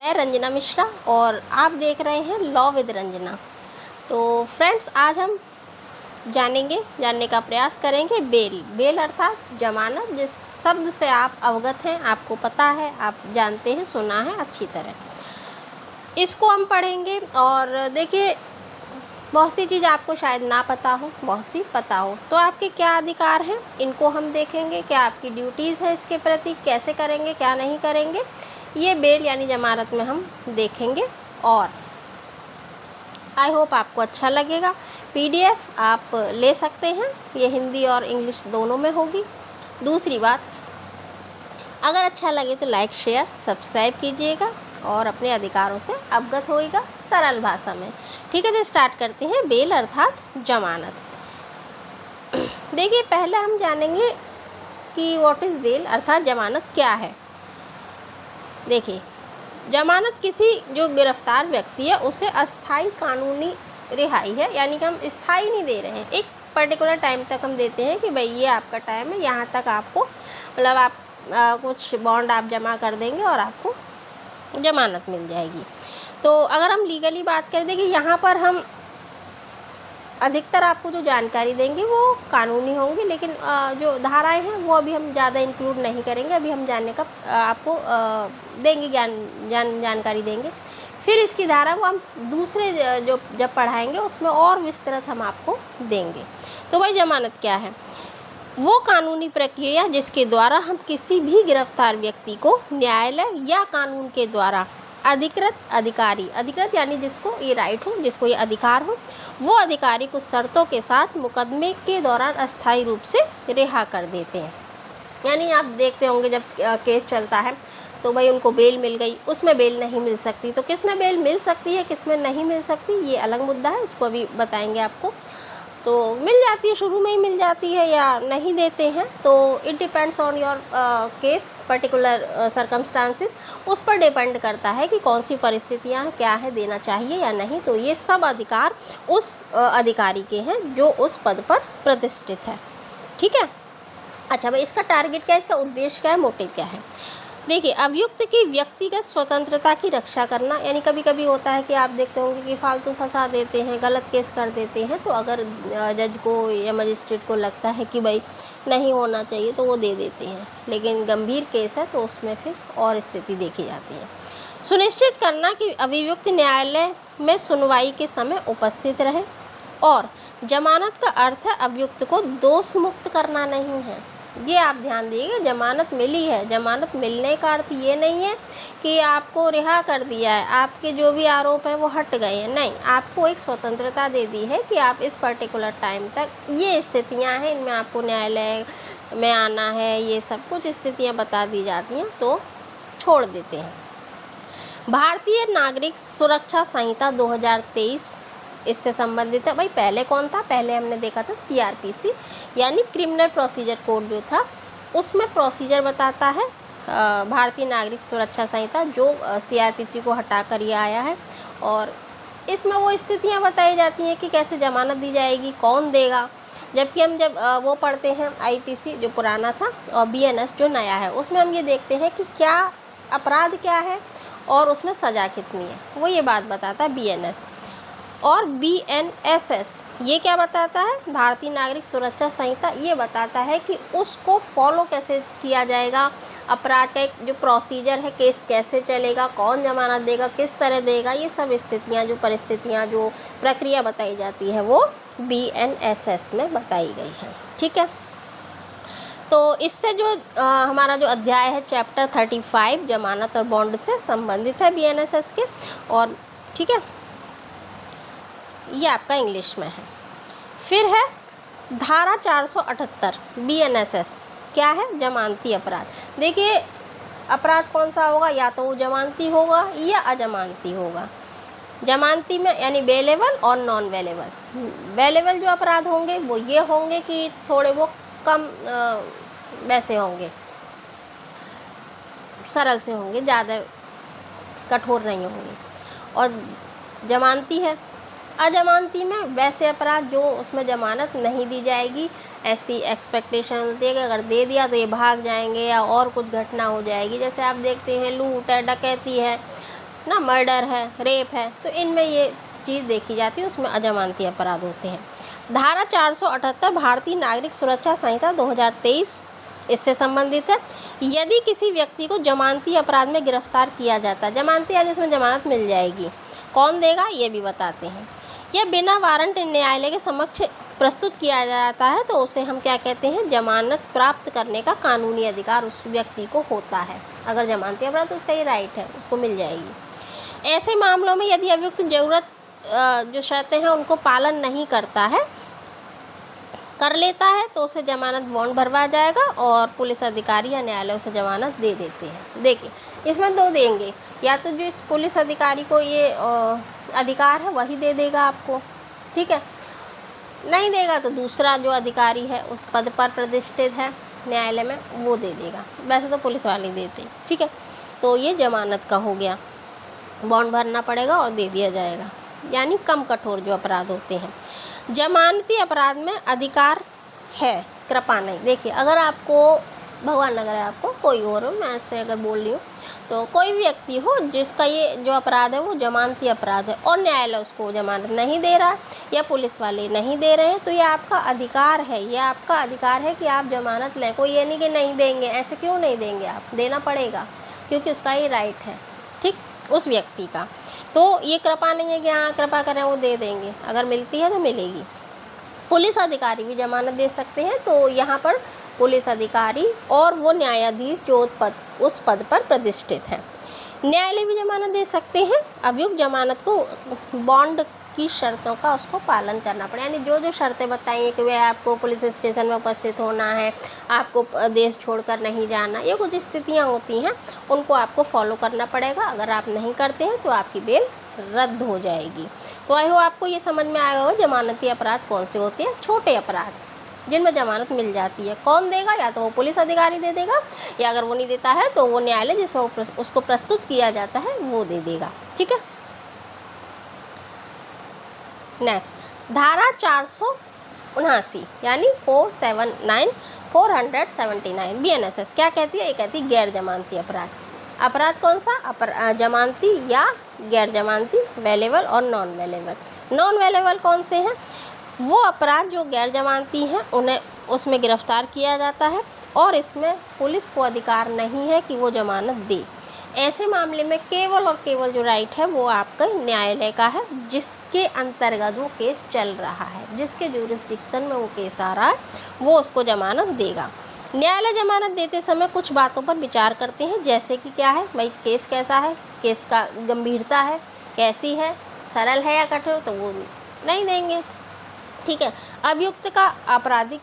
मैं रंजना मिश्रा और आप देख रहे हैं लॉ विद रंजना। तो फ्रेंड्स, आज हम जानने का प्रयास करेंगे बेल अर्थात जमानत, जिस शब्द से आप अवगत हैं, आपको पता है, आप जानते हैं, सुना है अच्छी तरह। इसको हम पढ़ेंगे और देखिए, बहुत सी चीज़ आपको शायद ना पता हो, बहुत सी पता हो। तो आपके क्या अधिकार हैं, इनको हम देखेंगे। क्या आपकी ड्यूटीज़ हैं इसके प्रति, कैसे करेंगे, क्या नहीं करेंगे, ये बेल यानी जमानत में हम देखेंगे। और आई होप आपको अच्छा लगेगा। PDF आप ले सकते हैं, ये हिंदी और इंग्लिश दोनों में होगी। दूसरी बात, अगर अच्छा लगे तो लाइक, शेयर, सब्सक्राइब कीजिएगा और अपने अधिकारों से अवगत होइएगा सरल भाषा में। ठीक है, तो स्टार्ट करते हैं। बेल अर्थात जमानत। देखिए, पहले हम जानेंगे कि व्हाट इज़ बेल अर्थात जमानत क्या है। देखिए, जमानत किसी जो गिरफ्तार व्यक्ति है उसे अस्थाई कानूनी रिहाई है, यानी कि हम स्थाई नहीं दे रहे हैं, एक पर्टिकुलर टाइम तक हम देते हैं कि भाई ये आपका टाइम है, यहाँ तक आपको मतलब आप कुछ बॉन्ड आप जमा कर देंगे और आपको जमानत मिल जाएगी। तो अगर हम लीगली बात करें, देखिए यहाँ पर हम अधिकतर आपको जो जानकारी देंगे वो कानूनी होंगी, लेकिन जो धाराएं हैं वो अभी हम ज़्यादा इंक्लूड नहीं करेंगे। अभी हम जानने का आपको देंगे, जानकारी देंगे। फिर इसकी धारा वो हम दूसरे जो जब पढ़ाएंगे उसमें और विस्तृत हम आपको देंगे। तो भाई जमानत क्या है? वो कानूनी प्रक्रिया जिसके द्वारा हम किसी भी गिरफ्तार व्यक्ति को न्यायालय या कानून के द्वारा अधिकृत यानी जिसको ये राइट हो, जिसको ये अधिकार हो, वो अधिकारी कुछ शर्तों के साथ मुकदमे के दौरान अस्थायी रूप से रिहा कर देते हैं। यानी आप देखते होंगे जब केस चलता है तो भाई उनको बेल मिल गई, उसमें बेल नहीं मिल सकती, तो किस में बेल मिल सकती है, किस में नहीं मिल सकती, ये अलग मुद्दा है, इसको अभी बताएंगे आपको। तो मिल जाती है, शुरू में ही मिल जाती है या नहीं देते हैं, तो it depends on your case, particular circumstances, उस पर डिपेंड करता है कि कौन सी परिस्थितियाँ क्या है, देना चाहिए या नहीं। तो ये सब अधिकार उस अधिकारी के हैं जो उस पद पर प्रतिष्ठित है। ठीक है, अच्छा भाई, इसका टारगेट क्या है, इसका उद्देश्य क्या है, मोटिव क्या है? देखिए, अभियुक्त की व्यक्तिगत स्वतंत्रता की रक्षा करना, यानी कभी कभी होता है कि आप देखते होंगे कि फालतू फंसा देते हैं, गलत केस कर देते हैं, तो अगर जज को या मजिस्ट्रेट को लगता है कि भाई नहीं होना चाहिए तो वो दे देते हैं, लेकिन गंभीर केस है तो उसमें फिर और स्थिति देखी जाती है। सुनिश्चित करना कि अभियुक्त न्यायालय में सुनवाई के समय उपस्थित रहे, और जमानत का अर्थ है अभियुक्त को दोष मुक्त करना नहीं है। ये आप ध्यान दीजिए, जमानत मिली है, जमानत मिलने का अर्थ ये नहीं है कि आपको रिहा कर दिया है, आपके जो भी आरोप हैं वो हट गए हैं, नहीं, आपको एक स्वतंत्रता दे दी है कि आप इस पर्टिकुलर टाइम तक ये स्थितियां हैं, इनमें आपको न्यायालय में आना है, ये सब कुछ स्थितियां बता दी जाती हैं, तो छोड़ देते हैं। भारतीय नागरिक सुरक्षा संहिता 2023 इससे संबंधित है। भाई पहले कौन था? पहले हमने देखा था CRPC यानी क्रिमिनल प्रोसीजर कोड जो था, उसमें प्रोसीजर बताता है भारतीय नागरिक सुरक्षा संहिता, जो CRPC को हटाकर ये आया है। और इसमें वो स्थितियां बताई जाती हैं कि कैसे जमानत दी जाएगी, कौन देगा। जबकि हम जब वो पढ़ते हैं IPC जो पुराना था और BNS जो नया है, उसमें हम ये देखते हैं कि क्या अपराध क्या है और उसमें सज़ा कितनी है, वो ये बात बताता है BNS। और BNSS ये क्या बताता है? भारतीय नागरिक सुरक्षा संहिता ये बताता है कि उसको फॉलो कैसे किया जाएगा, अपराध का एक जो प्रोसीजर है, केस कैसे चलेगा, कौन जमानत देगा, किस तरह देगा, ये सब स्थितियाँ, जो परिस्थितियाँ, जो प्रक्रिया बताई जाती है वो BNSS में बताई गई है। ठीक है, तो इससे जो हमारा जो अध्याय है चैप्टर 35 जमानत और बॉन्ड से संबंधित है BNSS के। और ठीक है, ये आपका इंग्लिश में है। फिर है धारा 478 BNSS, क्या है? जमानती अपराध। देखिए, अपराध कौन सा होगा? या तो वो जमानती होगा या अजमानती होगा। जमानती में यानी बेलेबल और नॉन बेलेबल। बेलेबल जो अपराध होंगे वो ये होंगे कि थोड़े वो कम वैसे होंगे, सरल से होंगे, ज़्यादा कठोर नहीं होंगे। और जमानती है, अजमानती में वैसे अपराध जो उसमें जमानत नहीं दी जाएगी, ऐसी एक्सपेक्टेशन होती है कि अगर दे दिया तो ये भाग जाएंगे या और कुछ घटना हो जाएगी। जैसे आप देखते हैं लूट है, डकैती है, ना, मर्डर है, रेप है, तो इनमें ये चीज़ देखी जाती है, उसमें अजमानती अपराध होते हैं। धारा 478 भारतीय नागरिक सुरक्षा संहिता 2023 इससे संबंधित है। यदि किसी व्यक्ति को जमानती अपराध में गिरफ्तार किया जाता है, जमानती यानी उसमें जमानत मिल जाएगी, कौन देगा ये भी बताते हैं, यह बिना वारंट न्यायालय के समक्ष प्रस्तुत किया जाता है, तो उसे हम क्या कहते हैं, जमानत प्राप्त करने का कानूनी अधिकार उस व्यक्ति को होता है। अगर जमानती अपराध तो उसका ये राइट है, उसको मिल जाएगी। ऐसे मामलों में यदि अभियुक्त जरूरत जो शर्तें हैं उनको पालन नहीं करता है, कर लेता है, तो उसे जमानत बॉन्ड भरवाया जाएगा और पुलिस अधिकारी या न्यायालय उसे जमानत दे देते हैं। देखिए इसमें दो देंगे, या तो जो इस पुलिस अधिकारी को ये अधिकार है वही दे देगा आपको, ठीक है, नहीं देगा तो दूसरा जो अधिकारी है उस पद पर प्रतिष्ठित है न्यायालय में वो दे देगा, वैसे तो पुलिस वाले देते हैं, ठीक है। तो ये जमानत का हो गया, बॉन्ड भरना पड़ेगा और दे दिया जाएगा, यानी कम कठोर जो अपराध होते हैं। जमानती अपराध में अधिकार है कृपा नहीं। देखिए अगर आपको भगवान लग रहा है, आपको कोई और हो, मैं ऐसे अगर बोल रही हूँ, तो कोई भी व्यक्ति हो जिसका ये जो अपराध है वो जमानती अपराध है और न्यायालय उसको जमानत नहीं दे रहा या पुलिस वाले नहीं दे रहे हैं, तो ये आपका अधिकार है, ये आपका अधिकार है कि आप जमानत लें। कोई ये नहीं कि नहीं देंगे, ऐसे क्यों नहीं देंगे, आप देना पड़ेगा क्योंकि उसका ये राइट है, ठीक, उस व्यक्ति का। तो ये कृपा नहीं है कि हाँ कृपा करें वो दे देंगे, अगर मिलती है तो मिलेगी। पुलिस अधिकारी भी जमानत दे सकते हैं, तो यहाँ पर पुलिस अधिकारी और वो न्यायाधीश जो उस पद पर प्रतिष्ठित है। न्यायालय भी जमानत दे सकते हैं। अभियुक्त जमानत को बॉन्ड की शर्तों का उसको पालन करना पड़े, यानी जो जो शर्तें बताई हैं कि वह आपको पुलिस स्टेशन में उपस्थित होना है, आपको देश छोड़कर नहीं जाना, ये कुछ स्थितियाँ होती हैं उनको आपको फॉलो करना पड़ेगा। अगर आप नहीं करते हैं तो आपकी बेल रद्द हो जाएगी। तो आई हो आपको ये समझ में आया हो जमानती अपराध कौन से होते हैं, छोटे अपराध जिनमें जमानत मिल जाती है। कौन देगा, या तो वो पुलिस अधिकारी दे देगा, या अगर वो नहीं देता है तो वो न्यायालय जिसमें उसको प्रस्तुत किया जाता है वो दे देगा, ठीक है। नेक्स्ट धारा 479 यानी 479 BNSS क्या कहती है, ये कहती है गैर जमानती अपराध। अपराध कौन सा, जमानती या गैर जमानती, वेलेबल और नॉन वेलेबल। नॉन वेलेबल कौन से हैं, वो अपराध जो गैर जमानती हैं उन्हें उसमें गिरफ्तार किया जाता है और इसमें पुलिस को अधिकार नहीं है कि वो जमानत दे। ऐसे मामले में केवल और केवल जो राइट है वो आपका न्यायालय का है, जिसके अंतर्गत वो केस चल रहा है, जिसके ज्यूरिसडिक्शन में वो केस आ रहा है वो उसको जमानत देगा। न्यायालय जमानत देते समय कुछ बातों पर विचार करते हैं, जैसे कि क्या है भाई, केस कैसा है, केस का गंभीरता है कैसी है, सरल है या कठोर, तो वो नहीं देंगे, ठीक है। अभियुक्त का आपराधिक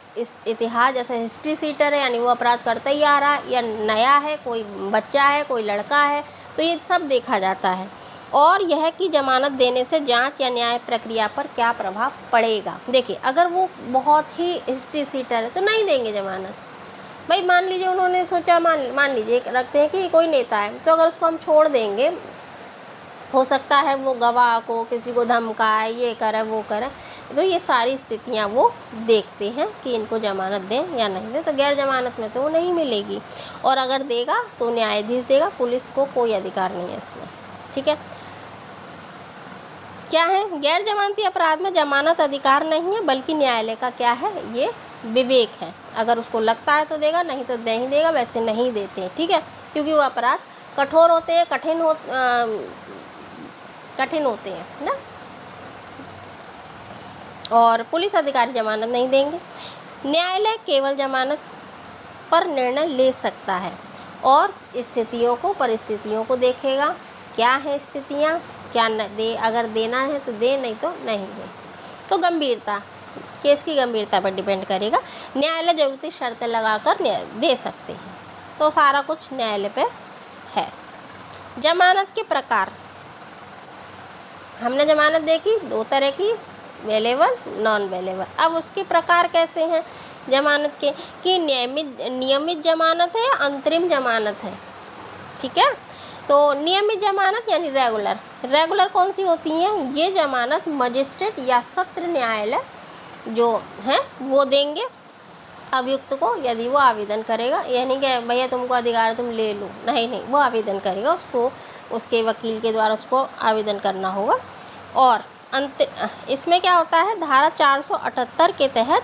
इतिहास, जैसे हिस्ट्री सीटर है यानी वो अपराध करता ही आ रहा है, या नया है, कोई बच्चा है, कोई लड़का है, तो ये सब देखा जाता है। और यह कि जमानत देने से जांच या न्याय प्रक्रिया पर क्या प्रभाव पड़ेगा। देखिए अगर वो बहुत ही हिस्ट्री सीटर है तो नहीं देंगे जमानत। भाई मान लीजिए उन्होंने सोचा, मान लीजिए रखते हैं कि कोई नेता है, तो अगर उसको हम छोड़ देंगे, हो सकता है वो गवाह को किसी को धमकाए, ये करे वो करे, तो ये सारी स्थितियां वो देखते हैं कि इनको जमानत दें या नहीं दें। तो गैर जमानत में तो वो नहीं मिलेगी, और अगर देगा तो न्यायाधीश देगा, पुलिस को कोई अधिकार नहीं है इसमें, ठीक है। क्या है, गैर जमानती अपराध में जमानत अधिकार नहीं है, बल्कि न्यायालय का क्या है, ये विवेक है। अगर उसको लगता है तो देगा, नहीं तो नहीं देगा, वैसे नहीं देते हैं, ठीक है, क्योंकि वो अपराध कठोर होते हैं, कठिन होते हैं ना, और पुलिस अधिकारी जमानत नहीं देंगे। न्यायालय केवल जमानत पर निर्णय ले सकता है और स्थितियों को, परिस्थितियों को देखेगा, क्या है स्थितियाँ, क्या न दे, अगर देना है तो दे, नहीं तो नहीं दे। तो गंभीरता, केस की गंभीरता पर डिपेंड करेगा। न्यायालय जरूरी शर्तें लगाकर दे सकते हैं, तो सारा कुछ न्यायालय पे है। जमानत के प्रकार, हमने जमानत देखी दो तरह की, वेलेबल, नॉन वेलेबल। अब उसके प्रकार कैसे हैं जमानत के, कि नियमित जमानत है या अंतरिम जमानत है, ठीक है। तो नियमित जमानत यानी रेगुलर कौन सी होती हैं, ये जमानत मजिस्ट्रेट या सत्र न्यायालय जो हैं वो देंगे अभियुक्त को, यदि वो आवेदन करेगा। यानी कि भैया तुमको अधिकार है तुम ले लो, नहीं, वो आवेदन करेगा, उसको उसके वकील के द्वारा उसको आवेदन करना होगा। और इसमें क्या होता है, धारा 478 के तहत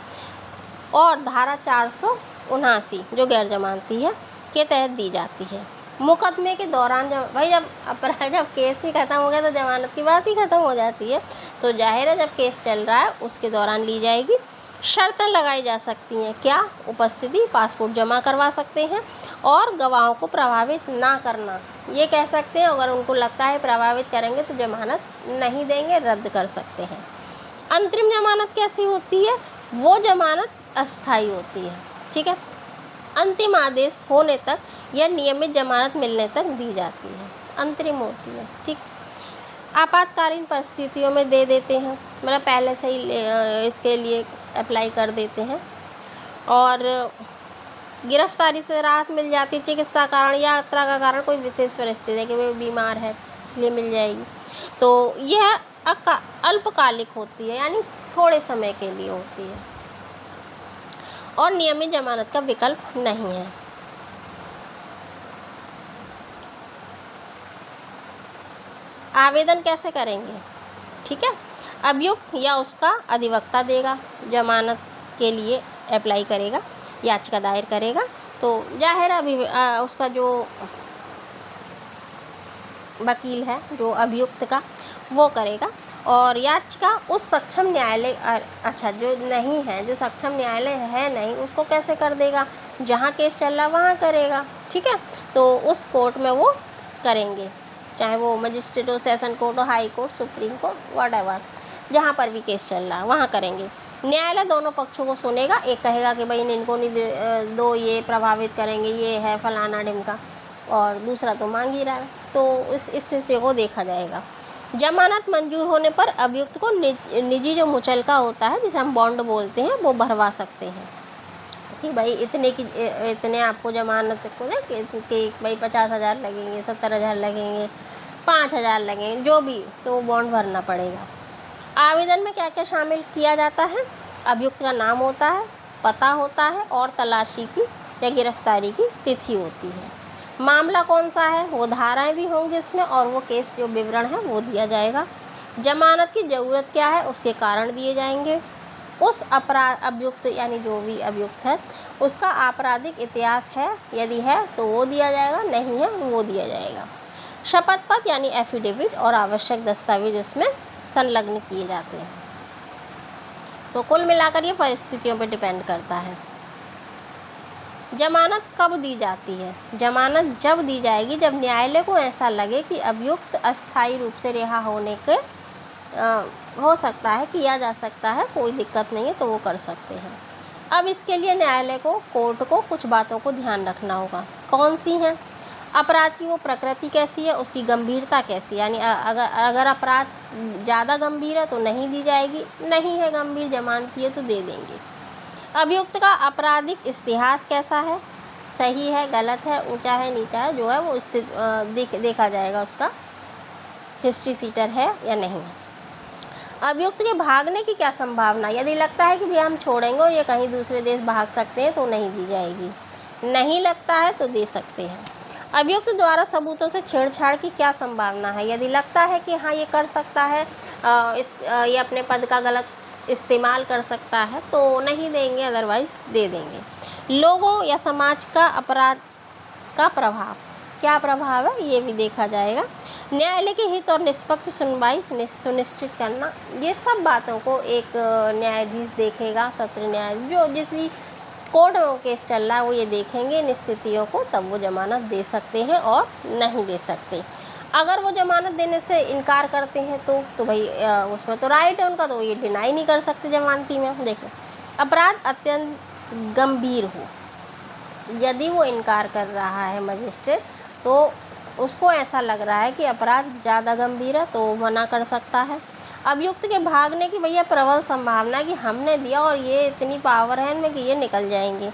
और धारा 479 जो गैर जमानती है के तहत दी जाती है। मुकदमे के दौरान जब केस ही ख़त्म हो गया तो जमानत की बात ही ख़त्म हो जाती है। तो जाहिर है जब केस चल रहा है उसके दौरान ली जाएगी। शर्तें लगाई जा सकती हैं, क्या? उपस्थिति, पासपोर्ट जमा करवा सकते हैं और गवाहों को प्रभावित ना करना, ये कह सकते हैं। अगर उनको लगता है प्रभावित करेंगे तो जमानत नहीं देंगे, रद्द कर सकते हैं। अंतरिम जमानत कैसी होती है? वो जमानत अस्थायी होती है, ठीक है, अंतिम आदेश होने तक या नियमित जमानत मिलने तक दी जाती है, अंतरिम होती है, ठीक। आपातकालीन परिस्थितियों में दे देते हैं, मतलब पहले से ही इसके लिए अप्लाई कर देते हैं। और गिरफ्तारी से राहत मिल जाती है, चिकित्सा कारण या यात्रा का कारण, कोई विशेष परिस्थिति है कि वो बीमार है इसलिए मिल जाएगी। तो यह अल्पकालिक होती है, यानी थोड़े समय के लिए होती है और नियमित जमानत का विकल्प नहीं है। आवेदन कैसे करेंगे? ठीक है, अभियुक्त या उसका अधिवक्ता देगा, जमानत के लिए अप्लाई करेगा, याचिका दायर करेगा। तो जाहिर है उसका जो वकील है, जो अभियुक्त का, वो करेगा। और याचिका उस सक्षम न्यायालय जो नहीं है, जो सक्षम न्यायालय है नहीं, उसको कैसे कर देगा? जहाँ केस चल रहा वहाँ करेगा, ठीक है। तो उस कोर्ट में वो करेंगे, चाहे वो मजिस्ट्रेट हो, सेशन कोर्ट हो, high court, supreme court, whatever, जहाँ पर भी केस चल रहा है वहाँ करेंगे। न्यायालय दोनों पक्षों को सुनेगा, एक कहेगा कि भाई इनको नहीं दो, ये प्रभावित करेंगे, ये है फलाना ढिमका, और दूसरा तो मांग ही रहा है, तो इस स्थिति को देखा जाएगा। जमानत मंजूर होने पर अभियुक्त को निजी जो मुचलका होता है, जिसे हम बॉन्ड बोलते हैं, वो भरवा सकते हैं कि भाई इतने आपको जमानत को दे कि भाई 50,000 लगेंगे, 70,000 लगेंगे, 5,000 लगेंगे, जो भी, तो बॉन्ड भरना पड़ेगा। आवेदन में क्या क्या शामिल किया जाता है? अभियुक्त का नाम होता है, पता होता है और तलाशी की या गिरफ्तारी की तिथि होती है। मामला कौन सा है, वो धाराएं भी होंगी इसमें, और वो केस जो विवरण है वो दिया जाएगा। जमानत की ज़रूरत क्या है, उसके कारण दिए जाएंगे। उस अभियुक्त यानी जो भी अभियुक्त है उसका आपराधिक इतिहास है, यदि है तो वो दिया जाएगा, नहीं है वो दिया जाएगा। शपथ पत्र यानी एफिडेविट और आवश्यक दस्तावेज उसमें संलग्न किए जाते हैं। तो कुल मिलाकर ये परिस्थितियों पर डिपेंड करता है। जमानत कब दी जाती है? जमानत जब दी जाएगी जब न्यायालय को ऐसा लगे कि अभियुक्त अस्थायी रूप से रिहा होने के हो सकता है, किया जा सकता है, कोई दिक्कत नहीं है, तो वो कर सकते हैं। अब इसके लिए न्यायालय को, कोर्ट को कुछ बातों को ध्यान रखना होगा। कौन सी हैं? अपराध की वो प्रकृति कैसी है, उसकी गंभीरता कैसी, यानी अगर अपराध ज़्यादा गंभीर है तो नहीं दी जाएगी, नहीं है गंभीर, जमानती है तो दे देंगे। अभियुक्त का आपराधिक इतिहास कैसा है, सही है, गलत है, ऊंचा है, नीचा है, जो है वो देखा जाएगा, उसका हिस्ट्री सीटर है या नहीं है। अभियुक्त के भागने की क्या संभावना, यदि लगता है कि भैया हम छोड़ेंगे और ये कहीं दूसरे देश भाग सकते हैं तो नहीं दी जाएगी, नहीं लगता है तो दे सकते हैं। अभियुक्त द्वारा सबूतों से छेड़छाड़ की क्या संभावना है, यदि लगता है कि हाँ ये कर सकता है, ये अपने पद का गलत इस्तेमाल कर सकता है तो नहीं देंगे, अदरवाइज़ दे देंगे। लोगों या समाज का अपराध का प्रभाव, क्या प्रभाव है, ये भी देखा जाएगा। न्यायालय के हित और निष्पक्ष सुनवाई सुनिश्चित करना, ये सब बातों को एक न्यायाधीश देखेगा, सत्र न्यायाधीश, जो जिस भी कोर्ट में वो केस चल रहा है वो ये देखेंगे इन स्थितियों को, तब वो जमानत दे सकते हैं और नहीं दे सकते। अगर वो जमानत देने से इनकार करते हैं तो भाई उसमें तो राइट है उनका, तो ये डिनाई नहीं कर सकते जमानती में। देखिए, अपराध अत्यंत गंभीर हो, यदि वो इनकार कर रहा है मजिस्ट्रेट, तो उसको ऐसा लग रहा है कि अपराध ज़्यादा गंभीर है तो मना कर सकता है। अभियुक्त के भागने की भैया प्रबल संभावना कि हमने दिया और ये इतनी पावर है इनमें कि ये निकल जाएंगे,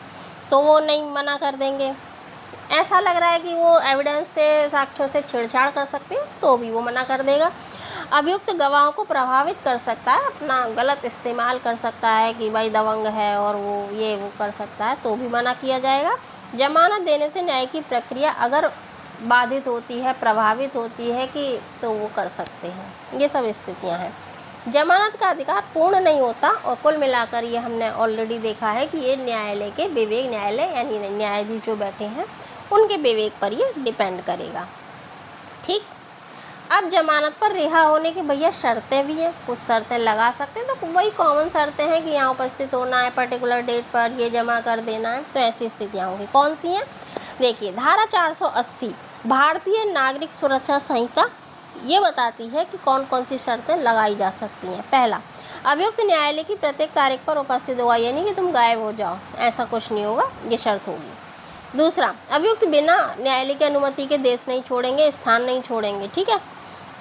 तो वो नहीं, मना कर देंगे। ऐसा लग रहा है कि वो एविडेंस से, साक्ष्यों से छेड़छाड़ कर सकते हैं तो भी वो मना कर देगा। अभियुक्त गवाहों को प्रभावित कर सकता है, अपना गलत इस्तेमाल कर सकता है कि भाई दबंग है और वो कर सकता है, तो भी मना किया जाएगा। जमानत देने से न्याय की प्रक्रिया अगर बाधित होती है, प्रभावित होती है कि तो वो कर सकते हैं। ये सब स्थितियां हैं। जमानत का अधिकार पूर्ण नहीं होता और कुल मिलाकर ये हमने ऑलरेडी देखा है कि ये न्यायालय के विवेक, न्यायालय यानी न्यायाधीश जो बैठे हैं उनके विवेक पर ये डिपेंड करेगा। ठीक। अब जमानत पर रिहा होने की भैया शर्तें भी हैं, कुछ शर्तें लगा सकते हैं, तो वही कॉमन शर्तें हैं कि यहाँ उपस्थित होना है, पर्टिकुलर डेट पर ये जमा कर देना है, तो ऐसी स्थितियाँ होंगी। कौन सी हैं? देखिए, धारा 480 भारतीय नागरिक सुरक्षा संहिता ये बताती है कि कौन कौन सी शर्तें लगाई जा सकती हैं। पहला, अभियुक्त न्यायालय की प्रत्येक तारीख पर उपस्थित होगा, यानी कि तुम गायब हो जाओ, ऐसा कुछ नहीं होगा, ये शर्त होगी। दूसरा, अभियुक्त बिना न्यायालय की अनुमति के देश नहीं छोड़ेंगे, स्थान नहीं छोड़ेंगे। ठीक है।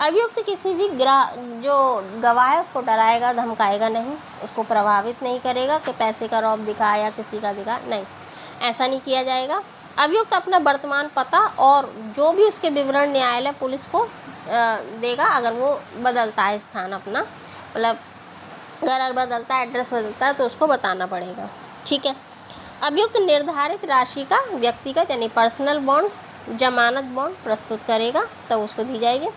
अभियुक्त किसी भी जो गवाह है उसको डराएगा, धमकाएगा नहीं, उसको प्रभावित नहीं करेगा कि पैसे का रौब दिखा या किसी का दिखा, नहीं, ऐसा नहीं किया जाएगा। अभियुक्त अपना वर्तमान पता और जो भी उसके विवरण न्यायालय पुलिस को देगा, अगर वो बदलता है स्थान अपना, मतलब घर बदलता है, एड्रेस बदलता है, तो उसको बताना पड़ेगा। ठीक है। अभियुक्त निर्धारित राशि का व्यक्तिगत यानी पर्सनल बॉन्ड, जमानत बॉन्ड प्रस्तुत करेगा, तब उसको दी जाएगी।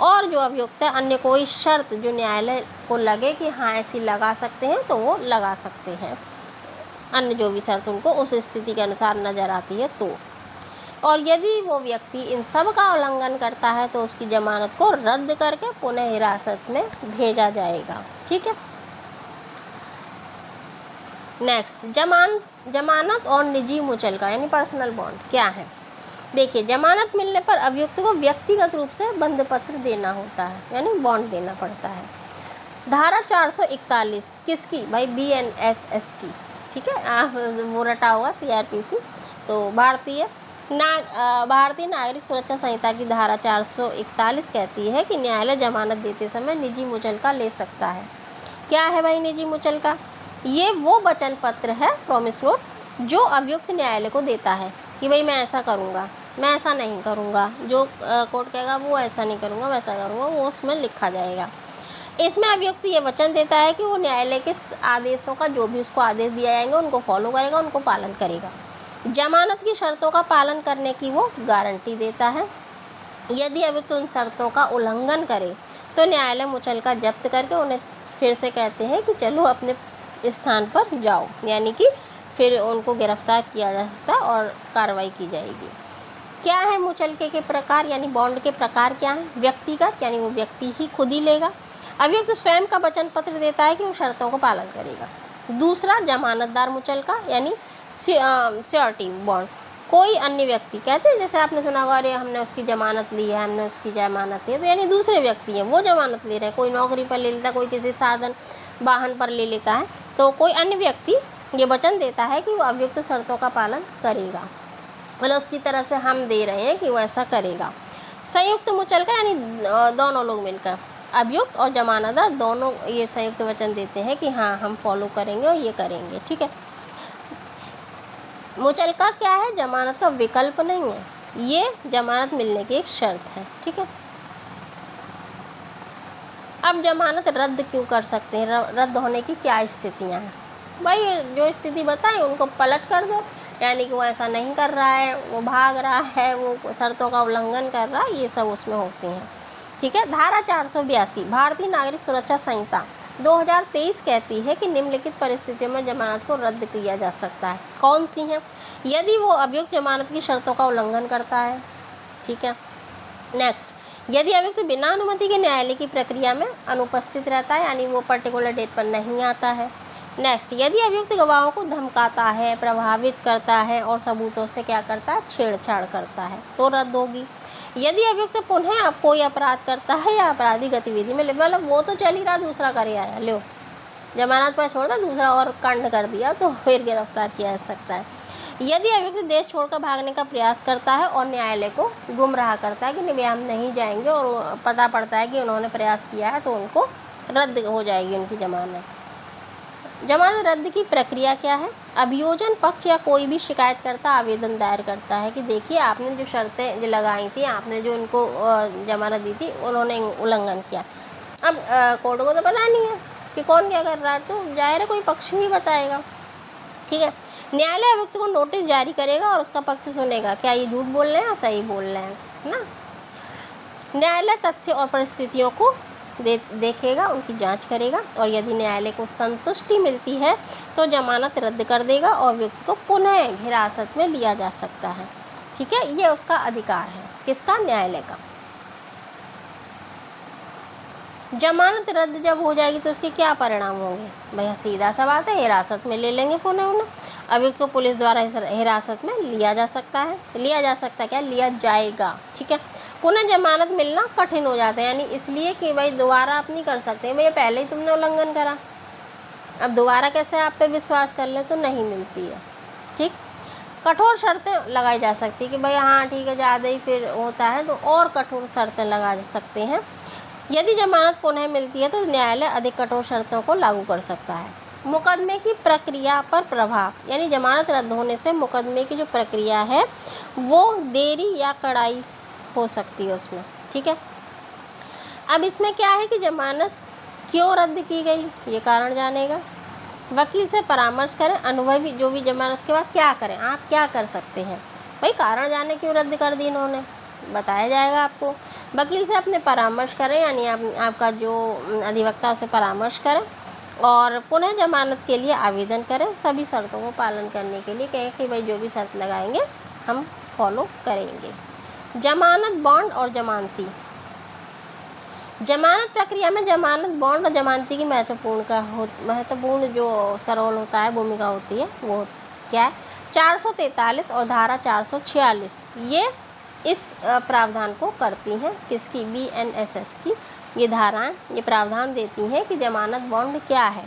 और जो अभियुक्त है, अन्य कोई शर्त जो न्यायालय को लगे कि हाँ ऐसी लगा सकते हैं तो वो लगा सकते हैं, अन्य जो भी शर्त उनको उस स्थिति के अनुसार नज़र आती है तो। और यदि वो व्यक्ति इन सब का उल्लंघन करता है तो उसकी जमानत को रद्द करके पुनः हिरासत में भेजा जाएगा। ठीक है। नेक्स्ट, जमानत और निजी मुचलका यानी पर्सनल बॉन्ड क्या है? देखिए, जमानत मिलने पर अभियुक्त को व्यक्तिगत रूप से बंधपत्र देना होता है, यानी बॉन्ड देना पड़ता है। धारा 441 किसकी? भाई BNSS की। ठीक है, आप वो रटा होगा CRPC। तो भारतीय नागरिक सुरक्षा संहिता की धारा 441 कहती है कि न्यायालय जमानत देते समय निजी मुचलका ले सकता है। क्या है भाई निजी मुचलका? ये वो वचन पत्र है, प्रॉमिस नोट, जो अभियुक्त न्यायालय को देता है कि भाई मैं ऐसा करूँगा, मैं ऐसा नहीं करूँगा, जो कोर्ट कहेगा वो ऐसा नहीं करूँगा, वैसा करूँगा, वो उसमें लिखा जाएगा। इसमें अभियुक्त ये वचन देता है कि वो न्यायालय के आदेशों का, जो भी उसको आदेश दिया जाएंगे उनको फॉलो करेगा, उनको पालन करेगा। जमानत की शर्तों का पालन करने की वो गारंटी देता है। यदि अभियुक्त उन शर्तों का उल्लंघन करे तो न्यायालय मुचलका जब्त करके उन्हें फिर से कहते हैं कि चलो अपने स्थान पर जाओ, यानी कि फिर उनको गिरफ्तार किया जा सकता है और कार्रवाई की जाएगी। क्या है मुचलके के प्रकार यानी बॉन्ड के प्रकार क्या हैं? व्यक्तिगत यानी वो व्यक्ति ही खुद ही लेगा। अभियुक्त स्वयं का वचन पत्र देता है कि वो शर्तों को पालन करेगा। दूसरा, जमानतदार मुचलका यानी श्योरिटी बॉन्ड, कोई अन्य व्यक्ति, कहते हैं जैसे आपने सुना होगा, अरे हमने उसकी जमानत ली है, हमने उसकी जमानत ली है, तो यानी दूसरे व्यक्ति हैं वो जमानत ले रहे हैं। कोई नौकरी पर ले लेता है, कोई किसी साधन वाहन पर ले लेता है, तो कोई अन्य व्यक्ति ये वचन देता है कि वो अभियुक्त शर्तों का पालन करेगा, मतलब उसकी तरफ से हम दे रहे हैं कि वो ऐसा करेगा। संयुक्त मुचलका यानी दोनों लोग मिलकर, अभियुक्त और जमानतदार दोनों ये संयुक्त वचन देते हैं कि हाँ हम फॉलो करेंगे और ये करेंगे। ठीक है। मुचलका क्या है? जमानत का विकल्प नहीं है, ये जमानत मिलने की एक शर्त है। ठीक है। अब जमानत रद्द क्यों कर सकते हैं? रद्द होने की क्या स्थितियाँ हैं? भाई जो स्थिति बताई उनको पलट कर दो, यानी कि वो ऐसा नहीं कर रहा है, वो भाग रहा है, वो शर्तों का उल्लंघन कर रहा है, ये सब उसमें होती हैं। ठीक है। धारा 482 भारतीय नागरिक सुरक्षा संहिता 2023 कहती है कि निम्नलिखित परिस्थितियों में जमानत को रद्द किया जा सकता है। कौन सी हैं? यदि वो अभियुक्त जमानत की शर्तों का उल्लंघन करता है। ठीक है। नेक्स्ट, यदि अभियुक्त बिना अनुमति के न्यायालय की प्रक्रिया में अनुपस्थित रहता है, यानी वो पर्टिकुलर डेट पर नहीं आता है। नेक्स्ट, यदि अभियुक्त गवाहों को धमकाता है, प्रभावित करता है और सबूतों से क्या करता है? छेड़छाड़ करता है, तो रद्द होगी। यदि अभियुक्त पुनः कोई अपराध करता है या आपराधिक गतिविधि में, मतलब वो तो चल ही रहा, दूसरा कर आया, लो जमानत पर छोड़ दो, दूसरा और कांड कर दिया, तो फिर गिरफ्तार किया जा सकता है। यदि अभियुक्त देश छोड़कर भागने का प्रयास करता है और न्यायालय को गुमराह करता है कि नहीं हम नहीं जाएंगे, और पता पड़ता है कि उन्होंने प्रयास किया है, तो उनको रद्द हो जाएगी उनकी जमानत। जमानत रद्द की प्रक्रिया क्या है? अभियोजन पक्ष या कोई भी शिकायतकर्ता आवेदन दायर करता है कि देखिए आपने जो शर्तें जो लगाई थी, आपने जो उनको जमानत दी थी, उन्होंने उल्लंघन किया। अब कोर्ट को तो पता नहीं है कि कौन क्या कर रहा है, तो जाहिर है कोई पक्ष ही बताएगा। ठीक है। न्यायालय अभियुक्त को नोटिस जारी करेगा और उसका पक्ष सुनेगा, क्या ये झूठ बोल रहे हैं या सही बोल रहे हैं। ना। न्यायालय तथ्य और परिस्थितियों को देखेगा, उनकी जांच करेगा और यदि न्यायालय को संतुष्टि मिलती है तो जमानत रद्द कर देगा और व्यक्ति को पुनः हिरासत में लिया जा सकता है। ठीक है, ये उसका अधिकार है, किसका? न्यायालय का। जमानत रद्द जब हो जाएगी तो उसके क्या परिणाम होंगे? भैया सीधा सा बात है, हिरासत में ले लेंगे पुनः उन्हें। अभियुक्त को पुलिस द्वारा हिरासत में लिया जा सकता है, लिया जाएगा। ठीक है, पुनः जमानत मिलना कठिन हो जाता है, यानी इसलिए कि भाई दोबारा आप नहीं कर सकते, भैया पहले ही तुमने उल्लंघन करा, अब दोबारा कैसे आप पे विश्वास कर ले, तो नहीं मिलती है। ठीक, कठोर शर्तें लगाई जा सकती है कि भाई हाँ ठीक है, ज़्यादा ही फिर होता है तो और कठोर शर्तें लगा सकते हैं। यदि जमानत पुनः मिलती है तो न्यायालय अधिक कठोर शर्तों को लागू कर सकता है। मुकदमे की प्रक्रिया पर प्रभाव, यानी जमानत रद्द होने से मुकदमे की जो प्रक्रिया है वो देरी या कड़ाई हो सकती है उसमें। ठीक है, अब इसमें क्या है कि जमानत क्यों रद्द की गई ये कारण जानेगा, वकील से परामर्श करें, अनुभवी जो भी जमानत के बाद क्या करें, आप क्या कर सकते हैं भाई, कारण जाने क्यों रद्द कर दी इन्होंने, बताया जाएगा आपको। वकील से अपने परामर्श करें, यानी आपका जो अधिवक्ता उसे परामर्श करें और पुनः जमानत के लिए आवेदन करें, सभी शर्तों को पालन करने के लिए कहें कि भाई जो भी शर्त लगाएंगे हम फॉलो करेंगे। जमानत बॉन्ड और जमानती, जमानत प्रक्रिया में जमानत बॉन्ड और जमानती की महत्वपूर्ण जो उसका रोल होता है, भूमिका होती है, वो क्या है? 443 और धारा 446 ये इस प्रावधान को करती हैं, किसकी? BNSS की ये धाराएं ये प्रावधान देती हैं कि जमानत बॉन्ड क्या है।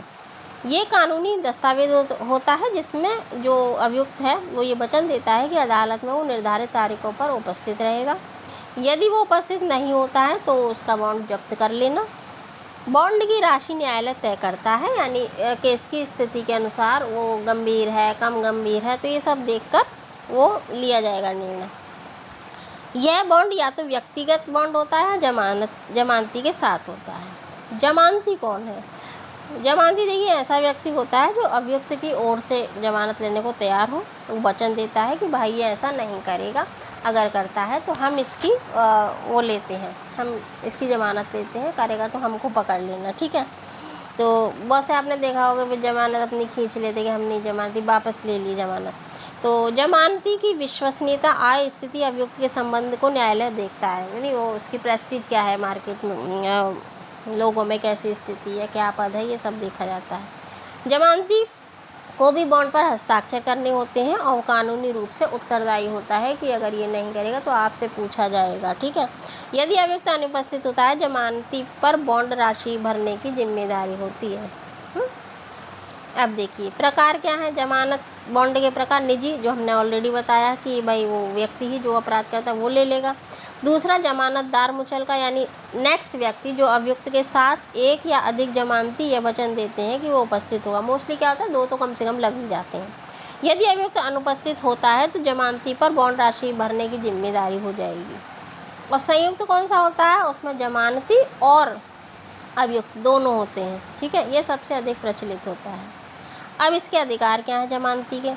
ये कानूनी दस्तावेज होता है जिसमें जो अभियुक्त है वो ये वचन देता है कि अदालत में वो निर्धारित तारीखों पर उपस्थित रहेगा। यदि वो उपस्थित नहीं होता है तो उसका बॉन्ड जब्त कर लेना। बॉन्ड की राशि न्यायालय तय करता है, यानी केस की स्थिति के अनुसार वो गंभीर है, कम गंभीर है, तो ये सब देखकर वो लिया जाएगा निर्णय। यह बॉन्ड या तो व्यक्तिगत बॉन्ड होता है, जमानती के साथ होता है। जमानती कौन है? जमानती देखिए ऐसा व्यक्ति होता है जो अभियुक्त की ओर से जमानत लेने को तैयार हो, वो वचन देता है कि भाई ये ऐसा नहीं करेगा, अगर करता है तो हम इसकी वो लेते हैं, हम इसकी जमानत लेते हैं, करेगा तो हमको पकड़ लेना। ठीक है, तो बहुत से आपने देखा होगा कि जमानत अपनी खींच लेते कि हम नहीं जमानती, वापस ले ली जमानत। तो जमानती की विश्वसनीयता, आय, स्थिति, अभियुक्त के संबंध को न्यायालय देखता है, यानी वो उसकी प्रेस्टीज क्या है मार्केट में, लोगों में कैसी स्थिति है, क्या पद है, ये सब देखा जाता है। जमानती को भी बॉन्ड पर हस्ताक्षर करने होते हैं और कानूनी रूप से उत्तरदायी होता है कि अगर ये नहीं करेगा तो आपसे पूछा जाएगा। ठीक है, यदि अभियुक्त अनुपस्थित होता है जमानती पर बॉन्ड राशि भरने की जिम्मेदारी होती है। अब देखिए प्रकार क्या है जमानत बॉन्ड के प्रकार। निजी, जो हमने ऑलरेडी बताया कि भाई वो व्यक्ति ही जो अपराध करता है वो ले लेगा। दूसरा जमानतदार मुचलका, यानी नेक्स्ट व्यक्ति जो अभियुक्त के साथ एक या अधिक जमानती या वचन देते हैं कि वो उपस्थित होगा। मोस्टली क्या होता है, 2 तो कम से कम लग ही जाते हैं। यदि अभियुक्त अनुपस्थित होता है तो जमानती पर बॉन्ड राशि भरने की जिम्मेदारी हो जाएगी। और संयुक्त कौन सा होता है, उसमें जमानती और अभियुक्त दोनों होते हैं। ठीक है, ये सबसे अधिक प्रचलित होता है। अब इसके अधिकार क्या हैं जमानती के?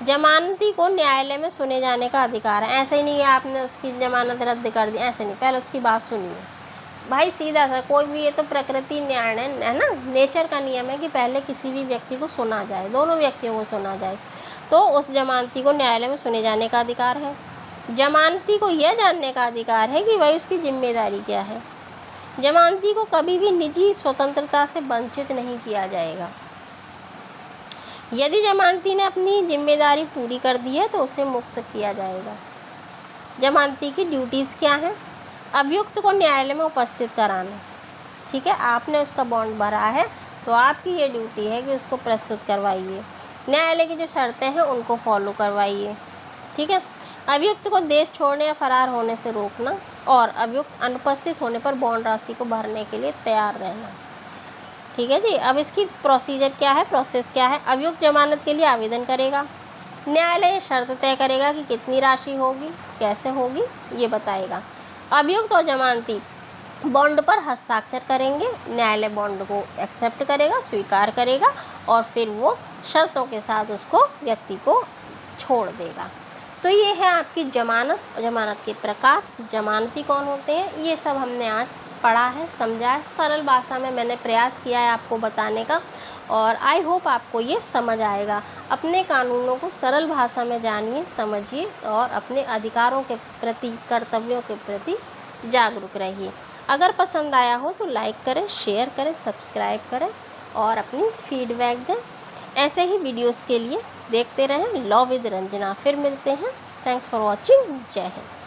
जमानती को न्यायालय में सुने जाने का अधिकार है। ऐसे ही नहीं है आपने उसकी जमानत रद्द कर दी, ऐसे नहीं, पहले उसकी बात सुनिए भाई, सीधा सा। कोई भी, ये तो प्रकृति न्याय है ना, नेचर का नियम है कि पहले किसी भी व्यक्ति को सुना जाए, दोनों व्यक्तियों को सुना जाए, तो उस जमानती को न्यायालय में सुने जाने का अधिकार है। जमानती को यह जानने का अधिकार है कि भाई उसकी जिम्मेदारी क्या है। जमानती को कभी भी निजी स्वतंत्रता से वंचित नहीं किया जाएगा। यदि जमानती ने अपनी जिम्मेदारी पूरी कर दी है तो उसे मुक्त किया जाएगा। जमानती की ड्यूटीज़ क्या हैं? अभियुक्त को न्यायालय में उपस्थित कराना। ठीक है, आपने उसका बॉन्ड भरा है तो आपकी ये ड्यूटी है कि उसको प्रस्तुत करवाइए। न्यायालय की जो शर्तें हैं उनको फॉलो करवाइए। ठीक है, अभियुक्त को देश छोड़ने या फरार होने से रोकना और अभियुक्त अनुपस्थित होने पर बॉन्ड राशि को भरने के लिए तैयार रहना। ठीक है जी, अब इसकी प्रोसीजर क्या है, प्रोसेस क्या है? अभियुक्त जमानत के लिए आवेदन करेगा, न्यायालय शर्त तय करेगा कि कितनी राशि होगी, कैसे होगी, ये बताएगा। अभियुक्त और जमानती बॉन्ड पर हस्ताक्षर करेंगे, न्यायालय बॉन्ड को एक्सेप्ट करेगा, स्वीकार करेगा और फिर वो शर्तों के साथ उसको व्यक्ति को छोड़ देगा। तो ये है आपकी जमानत, जमानत के प्रकार, जमानती कौन होते हैं, ये सब हमने आज पढ़ा है, समझा है। सरल भाषा में मैंने प्रयास किया है आपको बताने का, और आई होप आपको ये समझ आएगा। अपने कानूनों को सरल भाषा में जानिए, समझिए और अपने अधिकारों के प्रति, कर्तव्यों के प्रति जागरूक रहिए। अगर पसंद आया हो तो लाइक करें, शेयर करें, सब्सक्राइब करें और अपनी फीडबैक दें। ऐसे ही वीडियोस के लिए देखते रहें लॉ विद रंजना। फिर मिलते हैं। Thanks for watching. जय हिंद।